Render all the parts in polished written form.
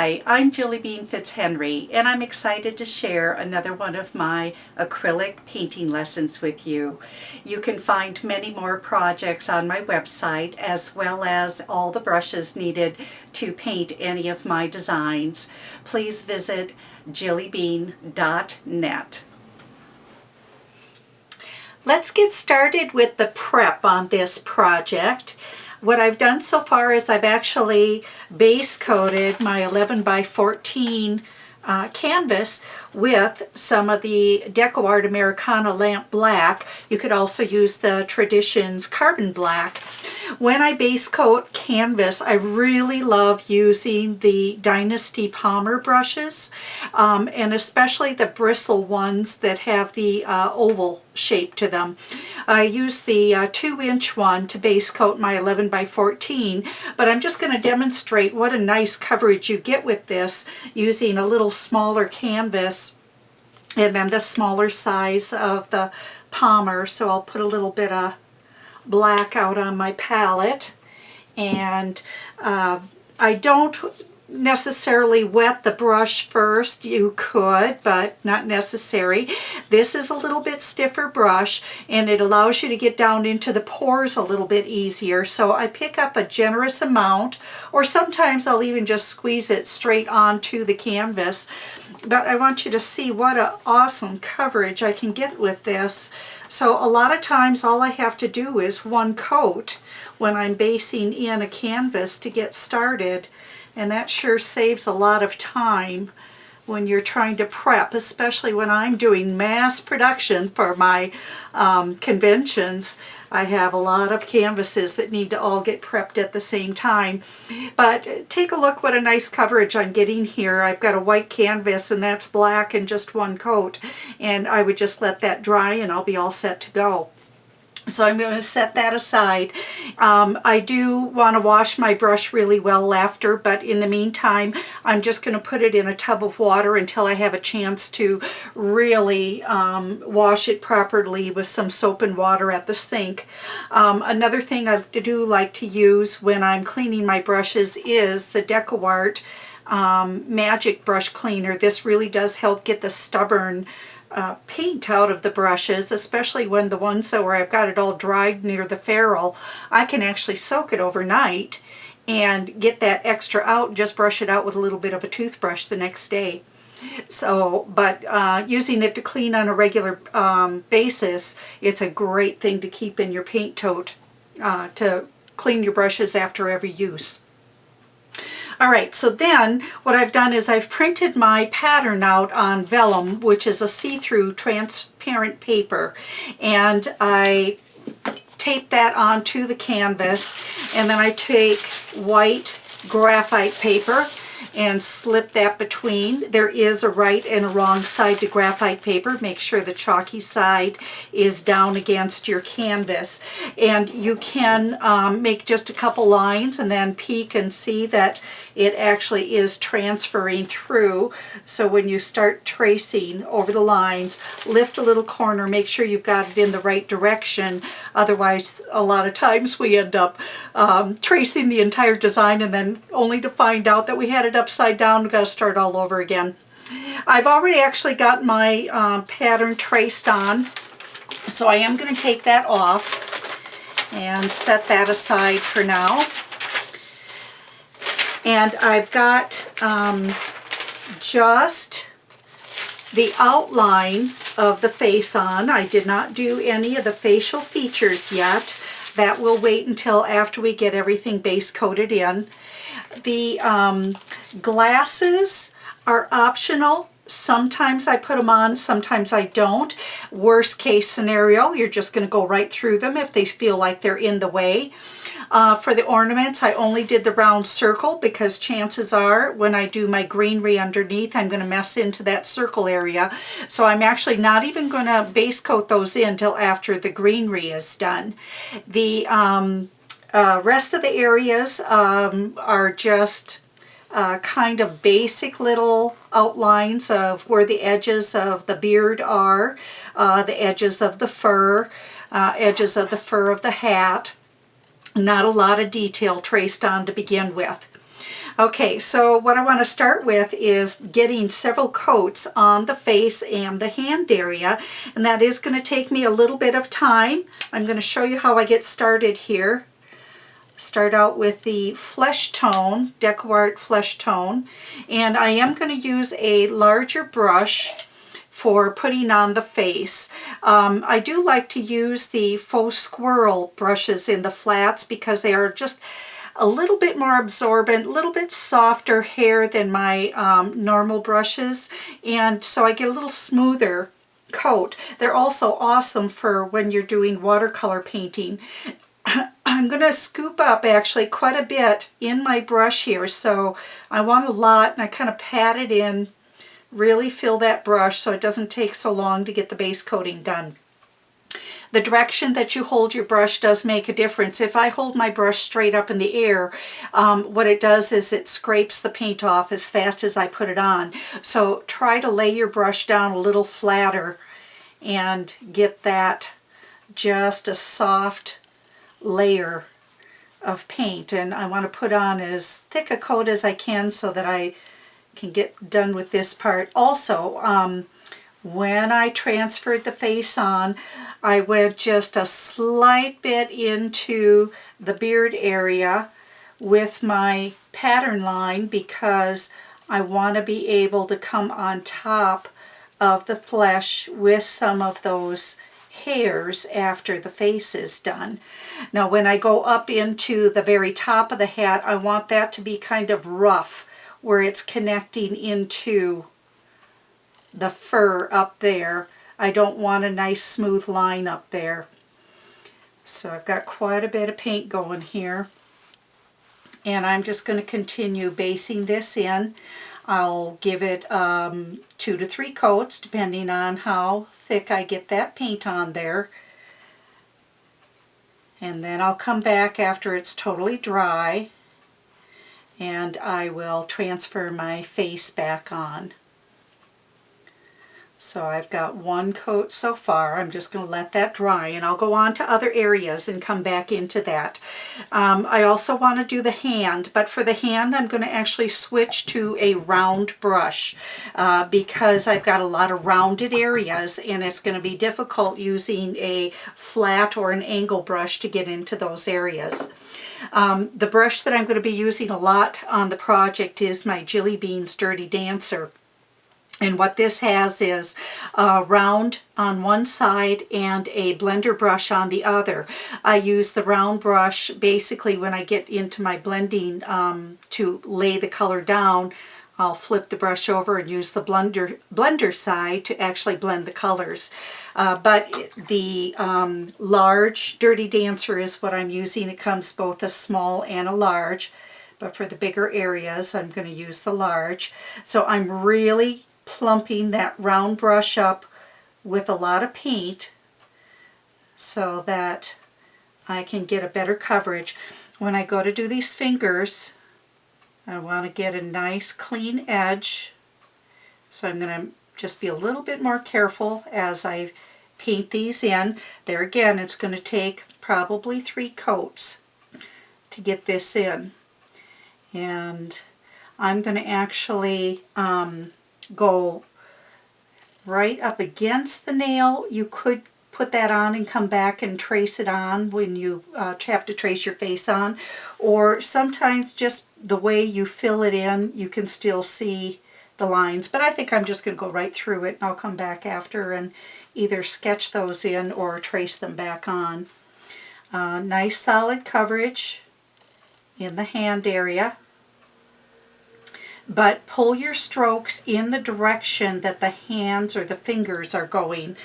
Hi, I'm Jillybean Fitzhenry, and I'm excited to share another one of my acrylic painting lessons with you. You can find many more projects on my website, as well as all the brushes needed to paint any of my designs. Please visit jillybean.net. Let's get started with the prep on this project. What I've done so far is I've actually base coated my 11 by 14 canvas with some of the Decoart Americana Lamp Black. You could also use the Traditions Carbon Black. When I base coat canvas, I really love using the Dynasty Palmer brushes, and especially the bristle ones that have the oval shape to them. I use the 2-inch one to base coat my 11 by 14, but I'm just going to demonstrate what a nice coverage you get with this using a little smaller canvas and then the smaller size of the Palmer. So I'll put a little bit of black out on my palette, and I don't necessarily wet the brush first. You could, but not necessary. This is a little bit stiffer brush, and it allows you to get down into the pores a little bit easier. So I pick up a generous amount, or sometimes I'll even just squeeze it straight onto the canvas. But I want you to see what an awesome coverage I can get with this. So a lot of times all I have to do is one coat when I'm basing in a canvas to get started, and that sure saves a lot of time when you're trying to prep, especially when I'm doing mass production for my conventions. I have a lot of canvases that need to all get prepped at the same time. But take a look what a nice coverage I'm getting here. I've got a white canvas, and that's black and just one coat, and I would just let that dry and I'll be all set to go. So I'm going to set that aside. I do want to wash my brush really well after, but in the meantime, I'm just going to put it in a tub of water until I have a chance to really wash it properly with some soap and water at the sink. Another thing I do like to use when I'm cleaning my brushes is the Decoart Magic Brush Cleaner. This really does help get the stubborn paint out of the brushes, especially when the ones that where I've got it all dried near the ferrule. I can actually soak it overnight and get that extra out and just brush it out with a little bit of a toothbrush the next day. So, but using it to clean on a regular basis, it's a great thing to keep in your paint tote to clean your brushes after every use. Alright, so then what I've done is I've printed my pattern out on vellum, which is a see-through transparent paper, and I tape that onto the canvas, and then I take white graphite paper and slip that between. There is a right and a wrong side to graphite paper. Make sure the chalky side is down against your canvas. And you can make just a couple lines and then peek and see that it actually is transferring through. So when you start tracing over the lines, lift a little corner, make sure you've got it in the right direction. Otherwise, a lot of times we end up tracing the entire design and then only to find out that we had it upside down. We've got to start all over again. I've already actually got my pattern traced on, so I am going to take that off and set that aside for now. And I've got just the outline of the face on. I did not do any of the facial features yet. That will wait until after we get everything base coated in. The glasses are optional. Sometimes I put them on, sometimes I don't. Worst case scenario, you're just going to go right through them if they feel like they're in the way. For the ornaments, I only did the round circle because chances are when I do my greenery underneath, I'm going to mess into that circle area. So I'm actually not even going to base coat those in until after the greenery is done. The rest of the areas are just kind of basic little outlines of where the edges of the beard are, the edges of the fur of the hat. Not a lot of detail traced on to begin with. Okay, so what I want to start with is getting several coats on the face and the hand area, and that is going to take me a little bit of time. I'm going to show you how I get started here. Start out with the flesh tone, Decoart flesh tone, and I am going to use a larger brush for putting on the face. I do like to use the faux squirrel brushes in the flats because they are just a little bit more absorbent, a little bit softer hair than my normal brushes, and so I get a little smoother coat. They're also awesome for when you're doing watercolor painting. I'm going to scoop up actually quite a bit in my brush here, so I want a lot, and I kind of pat it in, really fill that brush so it doesn't take so long to get the base coating done. The direction that you hold your brush does make a difference. If I hold my brush straight up in the air, what it does is it scrapes the paint off as fast as I put it on. So try to lay your brush down a little flatter and get that just a soft layer of paint. And I want to put on as thick a coat as I can so that I can get done with this part. Also, when I transferred the face on, I went just a slight bit into the beard area with my pattern line because I want to be able to come on top of the flesh with some of those hairs after the face is done. Now when I go up into the very top of the hat, I want that to be kind of rough where it's connecting into the fur up there. I don't want a nice smooth line up there. So I've got quite a bit of paint going here, and I'm just going to continue basing this in. I'll give it 2 to 3 coats depending on how thick I get that paint on there, and then I'll come back after it's totally dry and I will transfer my face back on. So I've got 1 coat so far. I'm just going to let that dry, and I'll go on to other areas and come back into that. I also want to do the hand, but for the hand I'm going to actually switch to a round brush because I've got a lot of rounded areas, and it's going to be difficult using a flat or an angle brush to get into those areas. The brush that I'm going to be using a lot on the project is my Jillybean Dirty Dancer. And what this has is a round on one side and a blender brush on the other. I use the round brush basically when I get into my blending to lay the color down. I'll flip the brush over and use the blender side to actually blend the colors. But the large Dirty Dancer is what I'm using. It comes both a small and a large, but for the bigger areas I'm going to use the large. So I'm really plumping that round brush up with a lot of paint so that I can get a better coverage. When I go to do these fingers, I want to get a nice clean edge, so I'm going to just be a little bit more careful as I paint these in. There again, it's going to take probably 3 coats to get this in, and I'm going to actually go right up against the nail. You could put that on and come back and trace it on when you have to trace your face on, or sometimes just the way you fill it in you can still see the lines, but I think I'm just going to go right through it, and I'll come back after and either sketch those in or trace them back on. Nice solid coverage in the hand area. But pull your strokes in the direction that the hands or the fingers are going.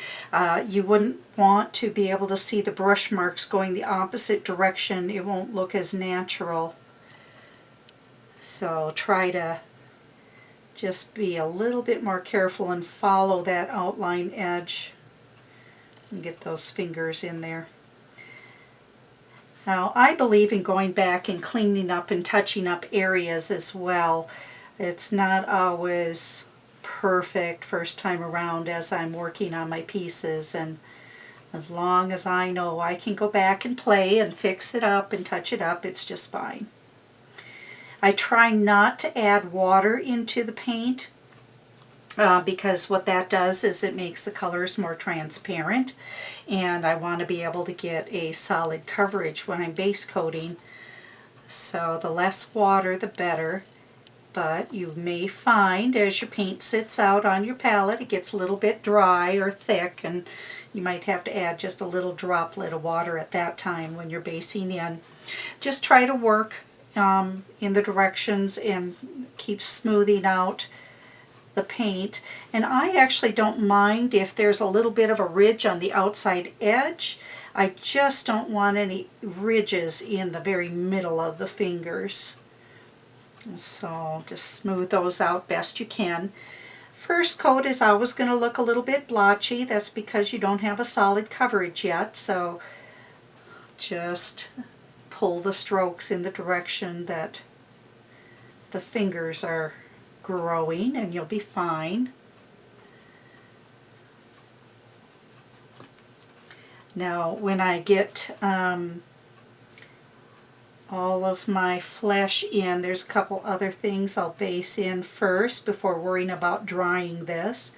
You wouldn't want to be able to see the brush marks going the opposite direction. It won't look as natural. So try to just be a little bit more careful and follow that outline edge and get those fingers in there. Now I believe in going back and cleaning up and touching up areas as well. It's not always perfect first time around as I'm working on my pieces, and as long as I know I can go back and play and fix it up and touch it up, it's just fine. I try not to add water into the paint because what that does is it makes the colors more transparent, and I want to be able to get a solid coverage when I'm base coating. So the less water the better, but you may find as your paint sits out on your palette it gets a little bit dry or thick, and you might have to add just a little droplet of water at that time when you're basing in. Just try to work in the directions and keep smoothing out the paint. And I actually don't mind if there's a little bit of a ridge on the outside edge. I just don't want any ridges in the very middle of the fingers. So just smooth those out best you can. First coat is always going to look a little bit blotchy. That's because you don't have a solid coverage yet. So just pull the strokes in the direction that the fingers are growing and you'll be fine. Now when I get all of my flesh in, there's a couple other things I'll base in first before worrying about drying this.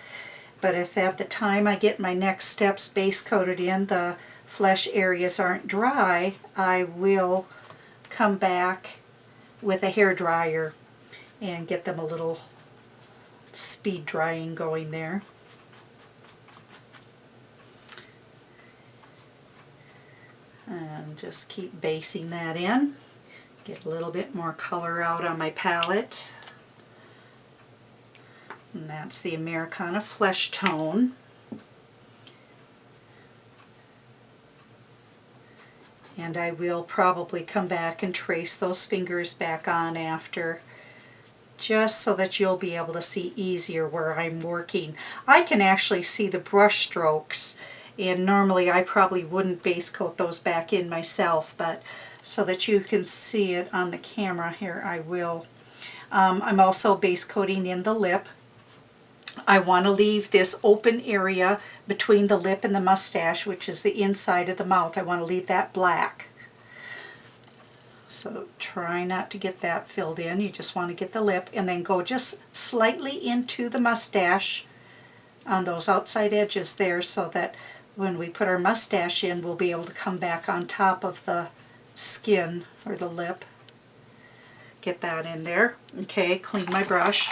But if at the time I get my next steps base coated in, the flesh areas aren't dry, I will come back with a hair dryer and get them a little speed drying going there. And just keep basing that in. Get a little bit more color out on my palette. And that's the Americana Flesh Tone. And I will probably come back and trace those fingers back on after, just so that you'll be able to see easier where I'm working. I can actually see the brush strokes, and normally I probably wouldn't base coat those back in myself, but so that you can see it on the camera here, I will. I'm also base coating in the lip. I want to leave this open area between the lip and the mustache, which is the inside of the mouth. I want to leave that black. So try not to get that filled in. You just want to get the lip and then go just slightly into the mustache on those outside edges there, so that when we put our mustache in, we'll be able to come back on top of the skin or the lip. Get that in there. Okay, clean my brush.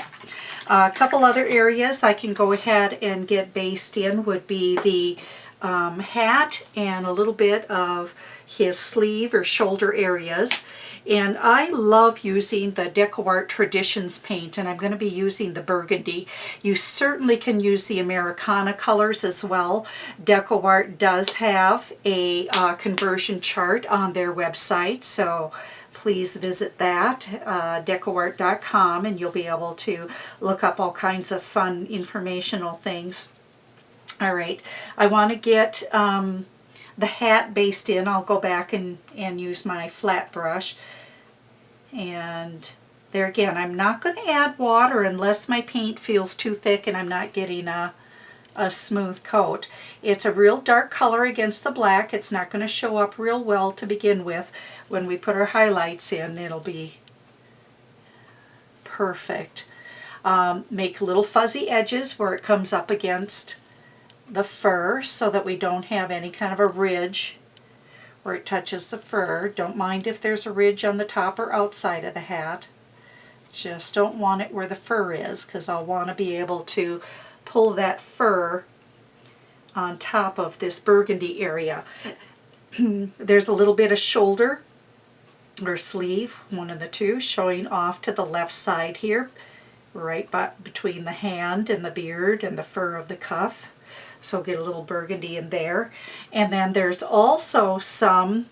A couple other areas I can go ahead and get based in would be the hat and a little bit of his sleeve or shoulder areas. And I love using the Decoart Traditions paint, and I'm going to be using the burgundy. You certainly can use the Americana colors as well. Decoart does have a conversion chart on their website, so please visit that, decoart.com, and you'll be able to look up all kinds of fun informational things. All right, I want to get the hat based in. I'll go back and use my flat brush. And there again, I'm not going to add water unless my paint feels too thick and I'm not getting a smooth coat. It's a real dark color against the black. It's not going to show up real well to begin with. When we put our highlights in, it'll be perfect. Make little fuzzy edges where it comes up against the fur so that we don't have any kind of a ridge where it touches the fur. Don't mind if there's a ridge on the top or outside of the hat. Just don't want it where the fur is, because I'll want to be able to pull that fur on top of this burgundy area. There's a little bit of shoulder or sleeve, one of the two, showing off to the left side here, right between the hand and the beard and the fur of the cuff. So get a little burgundy in there. And then there's also some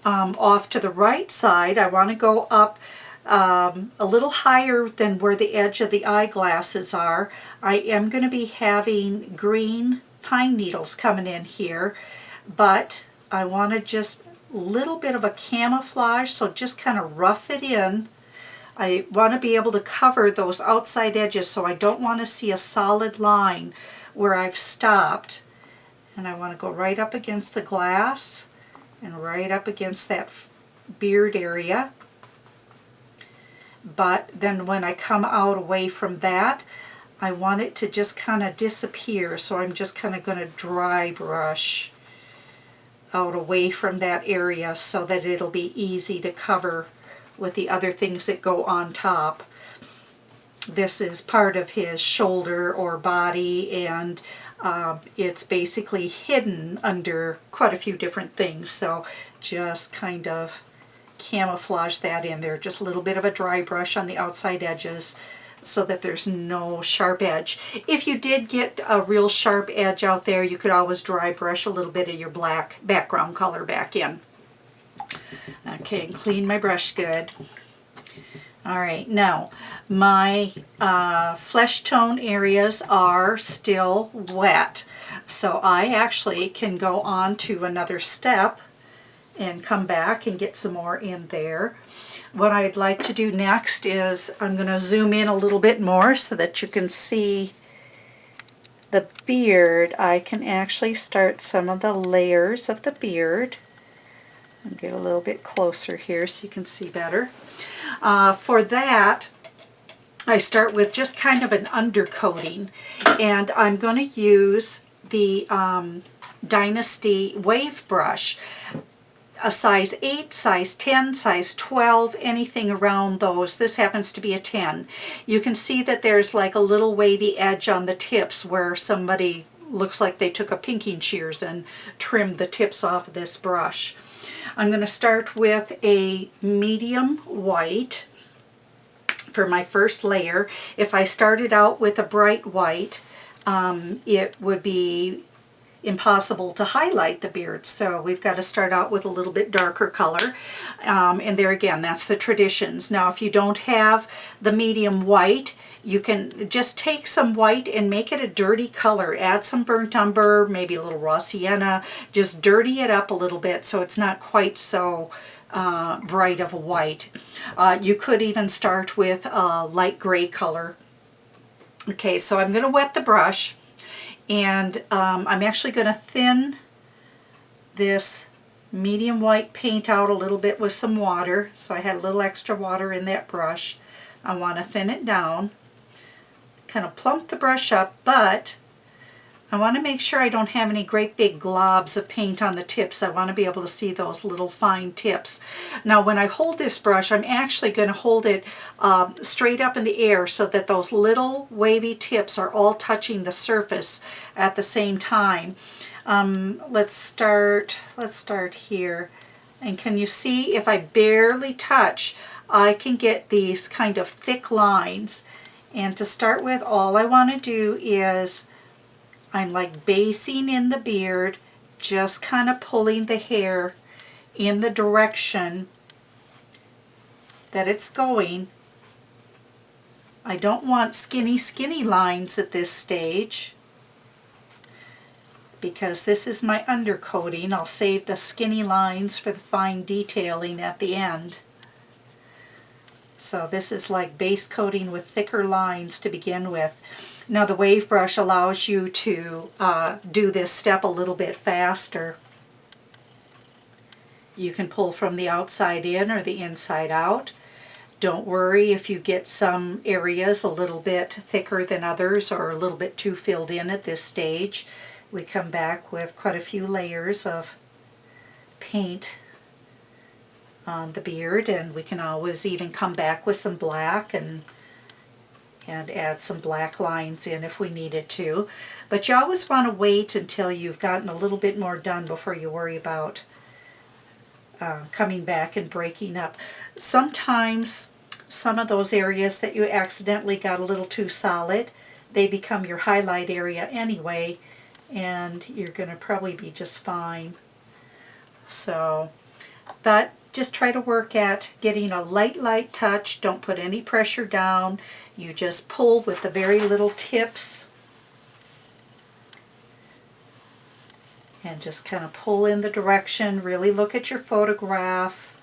off to the right side. I want to go up a little higher than where the edge of the eyeglasses are. I am going to be having green pine needles coming in here, but I want to just a little bit of a camouflage, so just kind of rough it in. I want to be able to cover those outside edges, so I don't want to see a solid line where I've stopped. And I want to go right up against the glass and right up against that beard area. but then when I come out away from that, I want it to just kind of disappear, so I'm just kind of going to dry brush out away from that area so that it'll be easy to cover with the other things that go on top. This is part of his shoulder or body, and it's basically hidden under quite a few different things, so just kind of camouflage that in there. Just a little bit of a dry brush on the outside edges so that there's no sharp edge. If you did get a real sharp edge out there, you could always dry brush a little bit of your black background color back in. Okay, and clean my brush good. All right, now my flesh tone areas are still wet, so I actually can go on to another step and come back and get some more in there. What I'd like to do next is I'm going to zoom in a little bit more so that you can see the beard. I can actually start some of the layers of the beard and get a little bit closer here so you can see better. For that, I start with just kind of an undercoating, and I'm going to use the Dynasty Wave Brush. A size 8, size 10, size 12, anything around those. This happens to be a 10. You can see that there's like a little wavy edge on the tips where somebody looks like they took a pinking shears and trimmed the tips off of this brush. I'm going to start with a medium white for my first layer. If I started out with a bright white, it would be impossible to highlight the beard, so we've got to start out with a little bit darker color, and there again, that's the traditions. Now if you don't have the medium white, you can just take some white and make it a dirty color. Add some burnt umber, maybe a little raw sienna, just dirty it up a little bit so it's not quite so bright of a white. You could even start with a light gray color. Okay, so I'm going to wet the brush, and I'm actually going to thin this medium white paint out a little bit with some water. So I had a little extra water in that brush. I want to thin it down, kind of plump the brush up, but I want to make sure I don't have any great big globs of paint on the tips. I want to be able to see those little fine tips. Now when I hold this brush, I'm actually going to hold it straight up in the air so that those little wavy tips are all touching the surface at the same time. Let's start here. And can you see, if I barely touch, I can get these kind of thick lines. And to start with, all I want to do is I'm like basing in the beard, just kind of pulling the hair in the direction that it's going. I don't want skinny lines at this stage because this is my undercoating. I'll save the skinny lines for the fine detailing at the end. So this is like base coating with thicker lines to begin with. Now the wave brush allows you to do this step a little bit faster. You can pull from the outside in or the inside out. Don't worry if you get some areas a little bit thicker than others or a little bit too filled in at this stage. We come back with quite a few layers of paint on the beard, and we can always even come back with some black and add some black lines in if we needed to. But you always want to wait until you've gotten a little bit more done before you worry about coming back and breaking up. Sometimes some of those areas that you accidentally got a little too solid, they become your highlight area anyway, and you're going to probably be just fine. So, but just try to work at getting a light touch. Don't put any pressure down. You just pull with the very little tips and just kind of pull in the direction. Really look at your photograph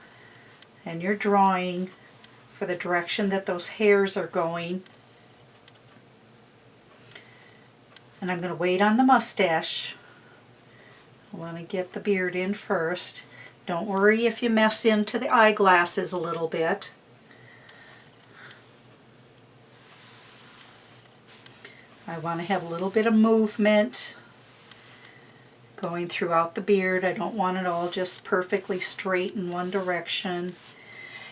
and your drawing for the direction that those hairs are going. And I'm going to wait on the mustache. I want to get the beard in first. Don't worry if you mess into the eyeglasses a little bit. I want to have a little bit of movement going throughout the beard. I don't want it all just perfectly straight in one direction.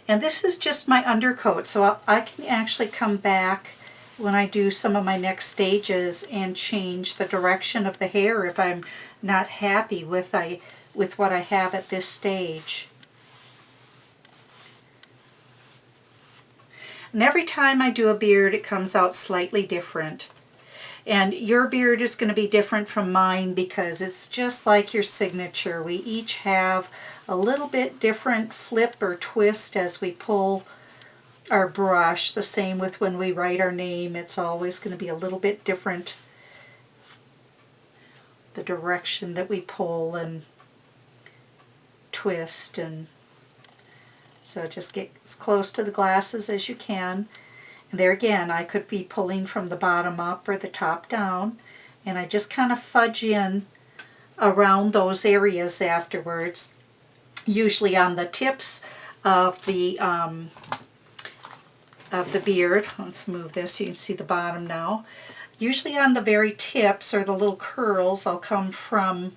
And this is just my undercoat, so I can actually come back when I do some of my next stages and change the direction of the hair if I'm not happy with what I have at this stage. And every time I do a beard, it comes out slightly different. And your beard is going to be different from mine because it's just like your signature. We each have a little bit different flip or twist as we pull our brush. The same with when we write our name. It's always going to be a little bit different, the direction that we pull and twist. And so just get as close to the glasses as you can. And there again, I could be pulling from the bottom up or the top down, and I just kind of fudge in around those areas afterwards, usually on the tips of the beard. Let's move this so you can see the bottom now. Usually on the very tips or the little curls, I'll come from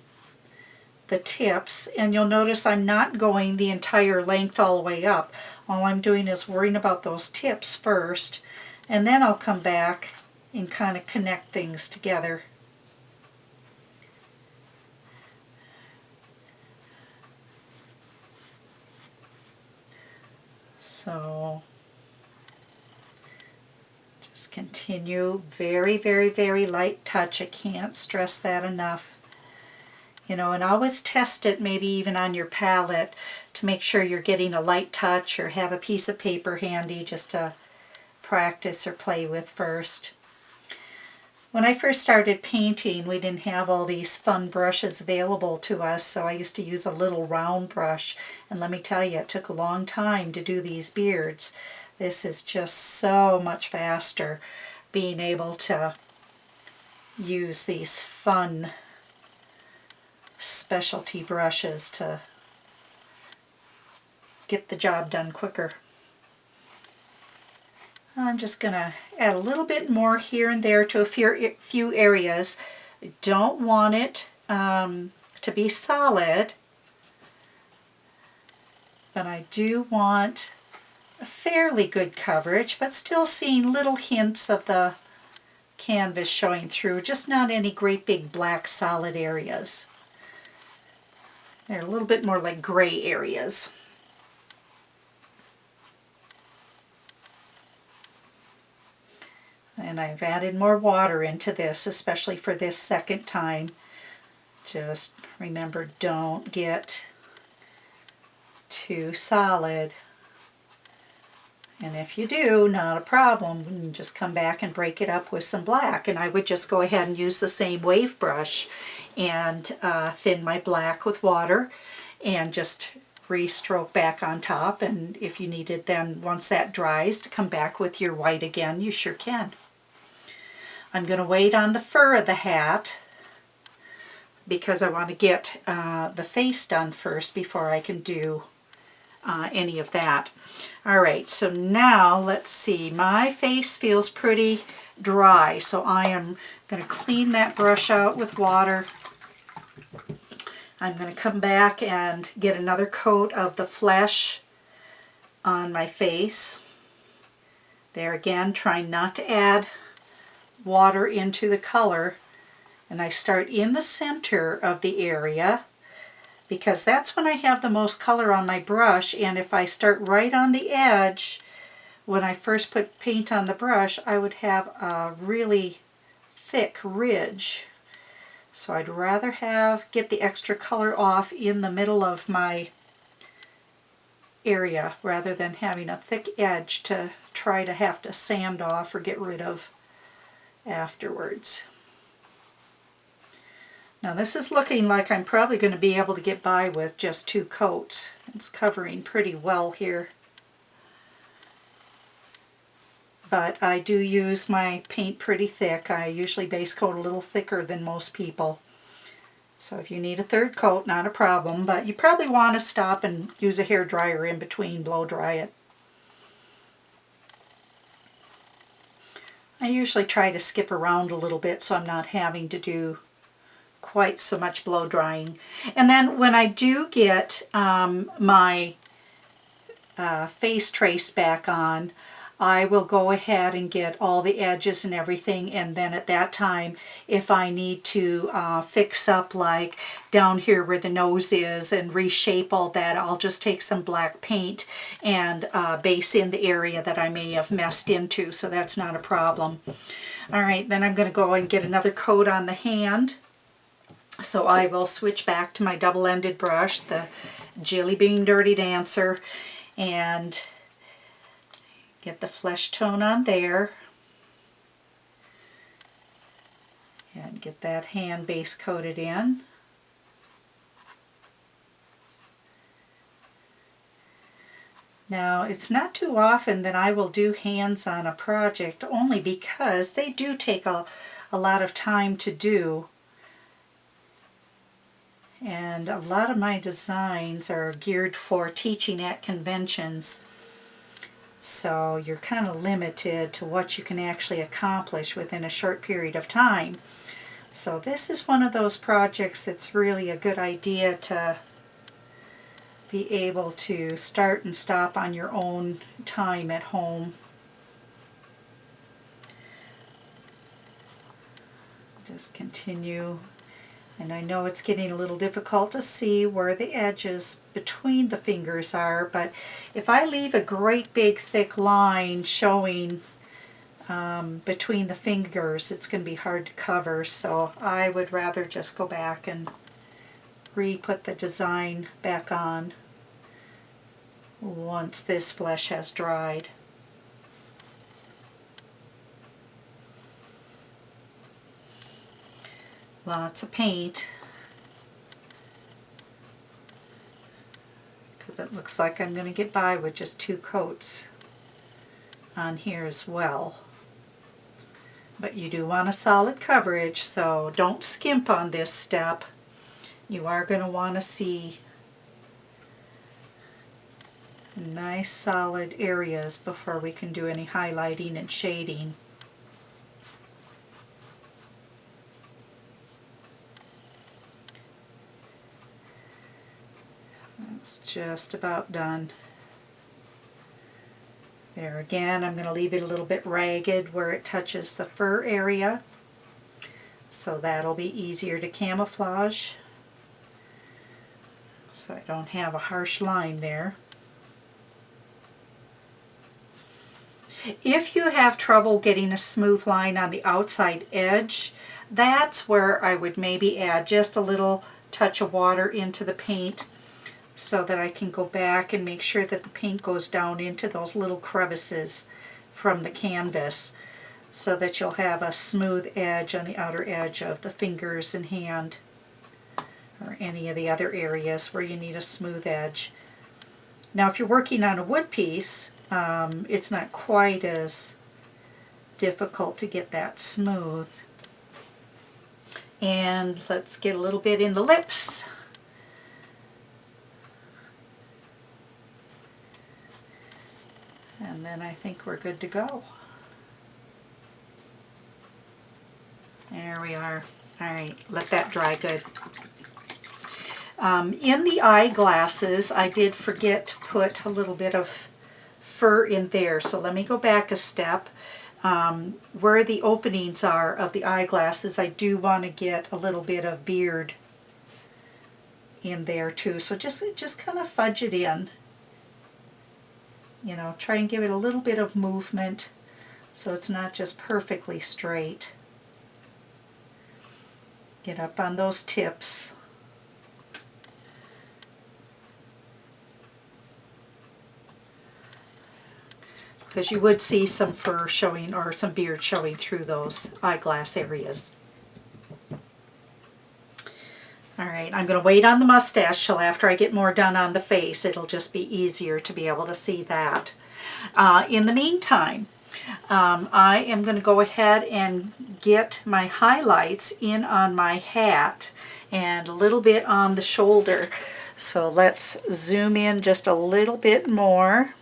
the tips, and you'll notice I'm not going the entire length all the way up. All I'm doing is worrying about those tips first, and then I'll come back and kind of connect things together. So just continue, very, very, very light touch. I can't stress that enough. You know, and always test it, maybe even on your palette, to make sure you're getting a light touch, or have a piece of paper handy just to practice or play with first. When I first started painting, we didn't have all these fun brushes available to us, so I used to use a little round brush, and let me tell you, it took a long time to do these beards. This is just so much faster, being able to use these fun specialty brushes to get the job done quicker. I'm just going to add a little bit more here and there to a few areas. I don't want it to be solid, but I do want a fairly good coverage, but still seeing little hints of the canvas showing through, just not any great big black solid areas. They're a little bit more like gray areas. And I've added more water into this, especially for this second time. Just remember, don't get too solid. And if you do, not a problem. You can just come back and break it up with some black. And I would just go ahead and use the same wave brush and thin my black with water and just re-stroke back on top. And if you needed then, once that dries, to come back with your white again, you sure can. I'm going to wait on the fur of the hat because I want to get the face done first before I can do any of that. Alright, so now let's see. My face feels pretty dry, so I am going to clean that brush out with water. I'm going to come back and get another coat of the flesh on my face. There again, trying not to add water into the color, and I start in the center of the area because that's when I have the most color on my brush. And if I start right on the edge, when I first put paint on the brush, I would have a really thick ridge. So I'd rather get the extra color off in the middle of my area rather than having a thick edge to try to have to sand off or get rid of afterwards. Now this is looking like I'm probably going to be able to get by with just 2 coats. It's covering pretty well here. But I do use my paint pretty thick. I usually base coat a little thicker than most people. So if you need a 3rd coat, not a problem, but you probably want to stop and use a hair dryer in between, blow dry it. I usually try to skip around a little bit so I'm not having to do quite so much blow drying. And then when I do get my face trace back on, I will go ahead and get all the edges and everything, and then at that time, if I need to fix up like down here where the nose is and reshape all that, I'll just take some black paint and base in the area that I may have messed into, so that's not a problem. All right, then I'm going to go and get another coat on the hand. So I will switch back to my double-ended brush, the Jillybean Dirty Dancer, and get the flesh tone on there and get that hand base coated in. Now, it's not too often that I will do hands on a project, only because they do take a lot of time to do. And a lot of my designs are geared for teaching at conventions. So you're kind of limited to what you can actually accomplish within a short period of time. So this is one of those projects that's really a good idea to be able to start and stop on your own time at home. Just continue. And I know it's getting a little difficult to see where the edges between the fingers are, but if I leave a great big thick line showing between the fingers, it's going to be hard to cover, so I would rather just go back and re-put the design back on once this flesh has dried. Lots of paint, because it looks like I'm going to get by with just 2 coats on here as well. But you do want a solid coverage, so don't skimp on this step. You are going to want to see nice solid areas before we can do any highlighting and shading. It's just about done. There again, I'm going to leave it a little bit ragged where it touches the fur area, so that'll be easier to camouflage, so I don't have a harsh line there. If you have trouble getting a smooth line on the outside edge, that's where I would maybe add just a little touch of water into the paint, so that I can go back and make sure that the paint goes down into those little crevices from the canvas, so that you'll have a smooth edge on the outer edge of the fingers and hand, or any of the other areas where you need a smooth edge. Now if you're working on a wood piece, it's not quite as difficult to get that smooth. And let's get a little bit in the lips. And then I think we're good to go. There we are. Alright, let that dry good. In the eyeglasses, I did forget to put a little bit of fur in there. So let me go back a step. Where the openings are of the eyeglasses, I do want to get a little bit of beard in there too. So just kind of fudge it in. You know, try and give it a little bit of movement so it's not just perfectly straight. Get up on those tips. Because you would see some fur showing or some beard showing through those eyeglass areas. Alright, I'm going to wait on the mustache till after I get more done on the face. It'll just be easier to be able to see that. In the meantime, I am going to go ahead and get my highlights in on my hat and a little bit on the shoulder. So let's zoom in just a little bit more.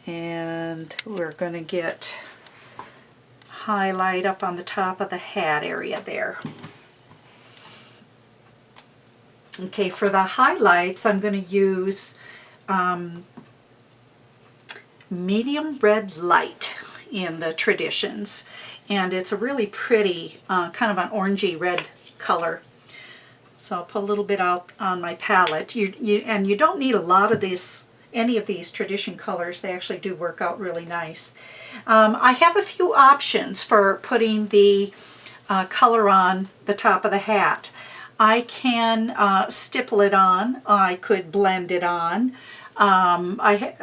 And we're going to get highlight up on the top of the hat area there. Okay, for the highlights, I'm going to use medium red light in the Traditions, and it's a really pretty kind of an orangey red color. So I'll put a little bit out on my palette. And you don't need a lot of this, any of these Tradition colors. They actually do work out really nice. I have a few options for putting the color on the top of the hat. I can stipple it on. I could blend it on. I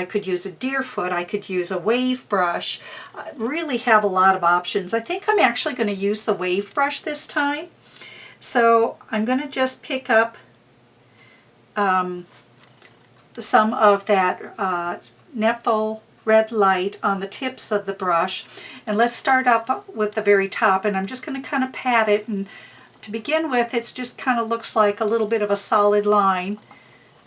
could use a Deerfoot. I could use a wave brush. I really have a lot of options. I think I'm actually going to use the wave brush this time. So I'm going to just pick up some of that nephthol red light on the tips of the brush, and let's start up with the very top, and I'm just going to kind of pat it, and to begin with it's just kind of looks like a little bit of a solid line,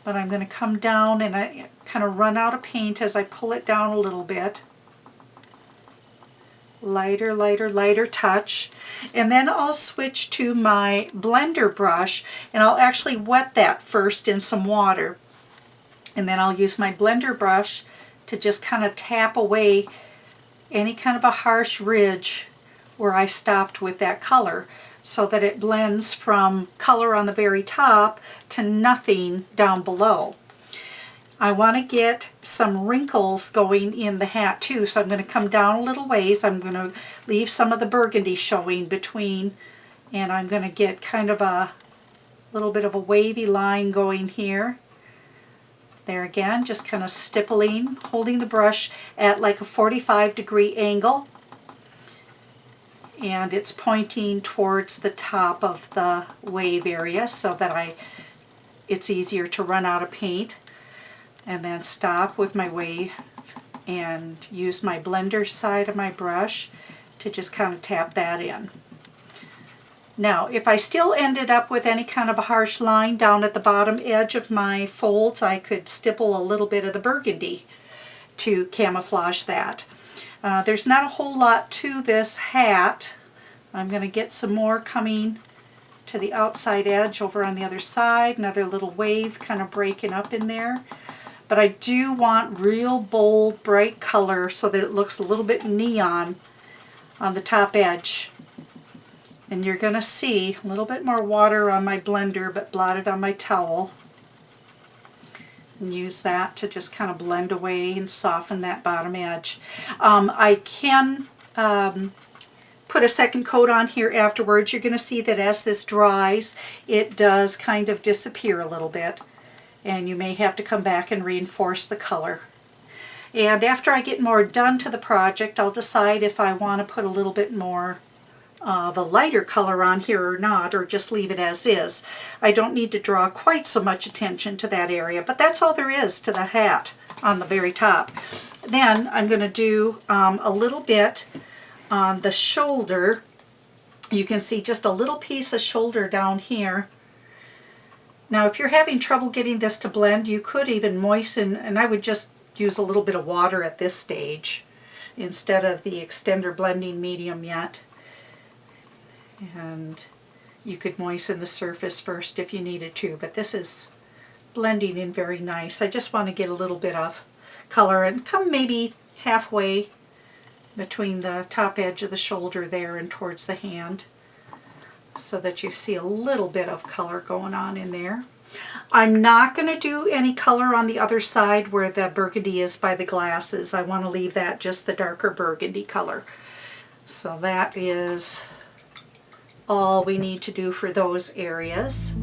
but I'm going to come down and I kind of run out of paint as I pull it down a little bit. Lighter, lighter, lighter touch. And then I'll switch to my blender brush, and I'll actually wet that first in some water. And then I'll use my blender brush to just kind of tap away any kind of a harsh ridge where I stopped with that color, so that it blends from color on the very top to nothing down below. I want to get some wrinkles going in the hat too, so I'm going to come down a little ways. I'm going to leave some of the burgundy showing between, and I'm going to get kind of a little bit of a wavy line going here. There again, just kind of stippling, holding the brush at like a 45-degree angle, and it's pointing towards the top of the wave area so that it's easier to run out of paint. And then stop with my wave and use my blender side of my brush to just kind of tap that in. Now, if I still ended up with any kind of a harsh line down at the bottom edge of my folds, I could stipple a little bit of the burgundy to camouflage that. There's not a whole lot to this hat. I'm going to get some more coming to the outside edge over on the other side, another little wave kind of breaking up in there. But I do want real bold, bright color so that it looks a little bit neon on the top edge. And you're going to see a little bit more water on my blender, but blotted on my towel. And use that to just kind of blend away and soften that bottom edge. I can put a second coat on here afterwards. You're going to see that as this dries, it does kind of disappear a little bit. And you may have to come back and reinforce the color. And after I get more done to the project, I'll decide if I want to put a little bit more of a lighter color on here or not, or just leave it as is. I don't need to draw quite so much attention to that area, but that's all there is to the hat on the very top. Then I'm going to do a little bit on the shoulder. You can see just a little piece of shoulder down here. Now, if you're having trouble getting this to blend, you could even moisten, and I would just use a little bit of water at this stage instead of the extender blending medium yet. And you could moisten the surface first if you needed to, but this is blending in very nice. I just want to get a little bit of color and come maybe halfway between the top edge of the shoulder there and towards the hand, so that you see a little bit of color going on in there. I'm not going to do any color on the other side where the burgundy is by the glasses. I want to leave that just the darker burgundy color. So that is all we need to do for those areas.